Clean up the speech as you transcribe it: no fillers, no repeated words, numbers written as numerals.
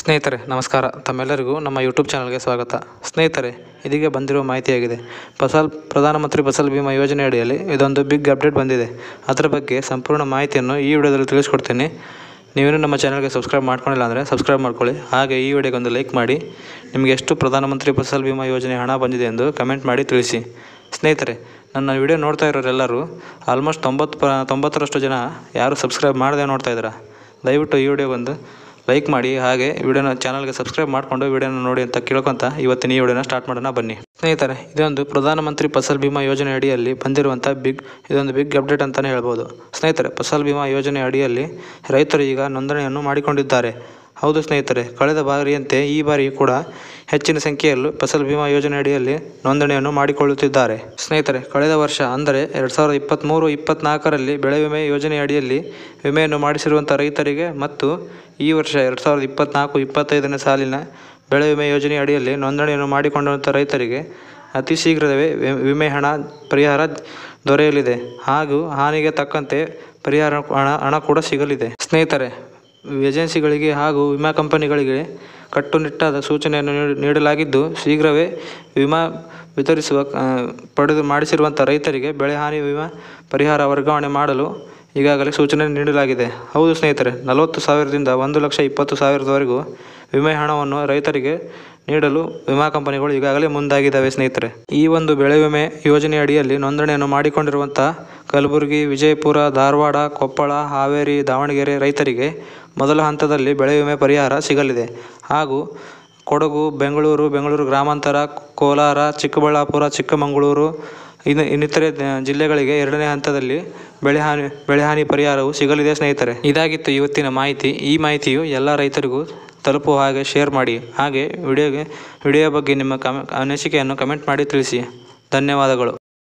ಸ್ನೇಹಿತರೆ ನಮಸ್ಕಾರ, ತಮ್ಮೆಲ್ಲರಿಗೂ ನಮ್ಮ ಯೂಟ್ಯೂಬ್ ಚಾನಲ್ಗೆ ಸ್ವಾಗತ. ಸ್ನೇಹಿತರೆ, ಇದೀಗ ಬಂದಿರುವ ಮಾಹಿತಿಯಾಗಿದೆ. ಪ್ರಧಾನಮಂತ್ರಿ ಫಸಲ್ ಬಿಮಾ ಯೋಜನೆ ಅಡಿಯಲ್ಲಿ ಇದೊಂದು ಬಿಗ್ ಅಪ್ಡೇಟ್ ಬಂದಿದೆ. ಅದರ ಬಗ್ಗೆ ಸಂಪೂರ್ಣ ಮಾಹಿತಿಯನ್ನು ಈ ವಿಡಿಯೋದಲ್ಲಿ ತಿಳಿಸ್ಕೊಡ್ತೀನಿ. ನೀವೇನು ನಮ್ಮ ಚಾನಲ್ಗೆ ಸಬ್ಸ್ಕ್ರೈಬ್ ಮಾಡ್ಕೊಂಡಿಲ್ಲ ಅಂದರೆ ಸಬ್ಸ್ಕ್ರೈಬ್ ಮಾಡ್ಕೊಳ್ಳಿ. ಹಾಗೆ ಈ ವಿಡಿಯೋಗೆ ಒಂದು ಲೈಕ್ ಮಾಡಿ. ನಿಮಗೆ ಎಷ್ಟು ಪ್ರಧಾನಮಂತ್ರಿ ಫಸಲ್ ಬಿಮಾ ಯೋಜನೆ ಹಣ ಬಂದಿದೆ ಎಂದು ಕಮೆಂಟ್ ಮಾಡಿ ತಿಳಿಸಿ. ಸ್ನೇಹಿತರೆ, ನನ್ನ ವಿಡಿಯೋ ನೋಡ್ತಾ ಇರೋರೆಲ್ಲರೂ ಆಲ್ಮೋಸ್ಟ್ 90% ಜನ ಯಾರು ಸಬ್ಸ್ಕ್ರೈಬ್ ಮಾಡದೆ ನೋಡ್ತಾ ಇದ್ದೀರಾ. ದಯವಿಟ್ಟು ಈ ವಿಡಿಯೋಗೊಂದು ಲೈಕ್ ಮಾಡಿ. ಹಾಗೆ ವಿಡಿಯೋನ ಚಾನಲ್ಗೆ ಸಬ್ಸ್ಕ್ರೈಬ್ ಮಾಡಿಕೊಂಡು ವಿಡಿಯೋನ ನೋಡಿ ಅಂತ ಕೇಳ್ಕೊತ ಇವತ್ತಿನ ಈ ವಿಡಿಯೋನ ಸ್ಟಾರ್ಟ್ ಮಾಡೋಣ ಬನ್ನಿ. ಸ್ನೇಹಿತರೆ, ಇದೊಂದು ಪ್ರಧಾನಮಂತ್ರಿ ಫಸಲ್ ಬಿಮಾ ಯೋಜನೆ ಅಡಿಯಲ್ಲಿ ಬಂದಿರುವಂಥ ಇದೊಂದು ಬಿಗ್ ಅಪ್ಡೇಟ್ ಅಂತಲೇ ಹೇಳ್ಬೋದು. ಸ್ನೇಹಿತರೆ, ಫಸಲ್ ಬಿಮಾ ಯೋಜನೆ ಅಡಿಯಲ್ಲಿ ರೈತರು ಈಗ ನೋಂದಣಿಯನ್ನು ಮಾಡಿಕೊಂಡಿದ್ದಾರೆ. ಹೌದು ಸ್ನೇಹಿತರೆ, ಕಳೆದ ಬಾರಿಯಂತೆ ಈ ಬಾರಿ ಕೂಡ ಹೆಚ್ಚಿನ ಸಂಖ್ಯೆಯಲ್ಲಿ ಫಸಲ್ ಬಿಮಾ ಯೋಜನೆ ಅಡಿಯಲ್ಲಿ ನೋಂದಣಿಯನ್ನು ಮಾಡಿಕೊಳ್ಳುತ್ತಿದ್ದಾರೆ. ಸ್ನೇಹಿತರೆ, ಕಳೆದ ವರ್ಷ ಅಂದರೆ 2023-24ರಲ್ಲಿ ಬೆಳೆ ವಿಮೆ ಯೋಜನೆ ಅಡಿಯಲ್ಲಿ ವಿಮೆಯನ್ನು ಮಾಡಿಸಿರುವಂಥ ರೈತರಿಗೆ ಮತ್ತು ಈ ವರ್ಷ 2024-25ನೇ ಸಾಲಿನ ಬೆಳೆ ವಿಮೆ ಯೋಜನೆ ಅಡಿಯಲ್ಲಿ ನೋಂದಣಿಯನ್ನು ಮಾಡಿಕೊಂಡಂಥ ರೈತರಿಗೆ ಅತಿ ಶೀಘ್ರವೇ ವಿಮೆ ಪರಿಹಾರ ದೊರೆಯಲಿದೆ. ಹಾಗೂ ಹಾನಿಗೆ ತಕ್ಕಂತೆ ಪರಿಹಾರ ಹಣ ಕೂಡ ಸಿಗಲಿದೆ. ಸ್ನೇಹಿತರೆ, ಏಜೆನ್ಸಿಗಳಿಗೆ ಹಾಗೂ ವಿಮಾ ಕಂಪನಿಗಳಿಗೆ ಕಟ್ಟುನಿಟ್ಟಾದ ಸೂಚನೆಯನ್ನು ನೀಡಲಾಗಿದ್ದು, ಶೀಘ್ರವೇ ವಿಮಾ ಮಾಡಿಸಿರುವಂಥ ರೈತರಿಗೆ ಬೆಳೆ ಹಾನಿ ವಿಮಾ ಪರಿಹಾರ ವರ್ಗಾವಣೆ ಮಾಡಲು ಈಗಾಗಲೇ ಸೂಚನೆ ನೀಡಲಾಗಿದೆ. ಹೌದು ಸ್ನೇಹಿತರೆ, 40,000ದಿಂದ 1,20,000ವರೆಗೂ ವಿಮೆ ಹಣವನ್ನು ರೈತರಿಗೆ ನೀಡಲು ವಿಮಾ ಕಂಪನಿಗಳು ಈಗಾಗಲೇ ಮುಂದಾಗಿದ್ದಾವೆ. ಸ್ನೇಹಿತರೆ, ಈ ಒಂದು ಬೆಳೆ ವಿಮೆ ಯೋಜನೆ ಅಡಿಯಲ್ಲಿ ನೋಂದಣಿಯನ್ನು ಮಾಡಿಕೊಂಡಿರುವಂಥ ಕಲಬುರಗಿ, ವಿಜಯಪುರ, ಧಾರವಾಡ, ಕೊಪ್ಪಳ, ಹಾವೇರಿ, ದಾವಣಗೆರೆ ರೈತರಿಗೆ ಮೊದಲ ಹಂತದಲ್ಲಿ ಬೆಳೆ ವಿಮೆ ಪರಿಹಾರ ಸಿಗಲಿದೆ. ಹಾಗೂ ಕೊಡಗು, ಬೆಂಗಳೂರು ಗ್ರಾಮಾಂತರ, ಕೋಲಾರ, ಚಿಕ್ಕಬಳ್ಳಾಪುರ, ಚಿಕ್ಕಮಗಳೂರು ಇನ್ನಿತರೆ ಜಿಲ್ಲೆಗಳಿಗೆ ಎರಡನೇ ಹಂತದಲ್ಲಿ ಬೆಳೆ ಹಾನಿ ಪರಿಹಾರವು ಸಿಗಲಿದೆ. ಸ್ನೇಹಿತರೆ, ಇದಾಗಿತ್ತು ಇವತ್ತಿನ ಮಾಹಿತಿ. ಈ ಮಾಹಿತಿಯು ಎಲ್ಲ ರೈತರಿಗೂ ತಲುಪುವ ಹಾಗೆ ಶೇರ್ ಮಾಡಿ. ಹಾಗೆ ವಿಡಿಯೋ ಬಗ್ಗೆ ನಿಮ್ಮ ಅನಿಸಿಕೆಯನ್ನು ಕಮೆಂಟ್ ಮಾಡಿ ತಿಳಿಸಿ. ಧನ್ಯವಾದಗಳು.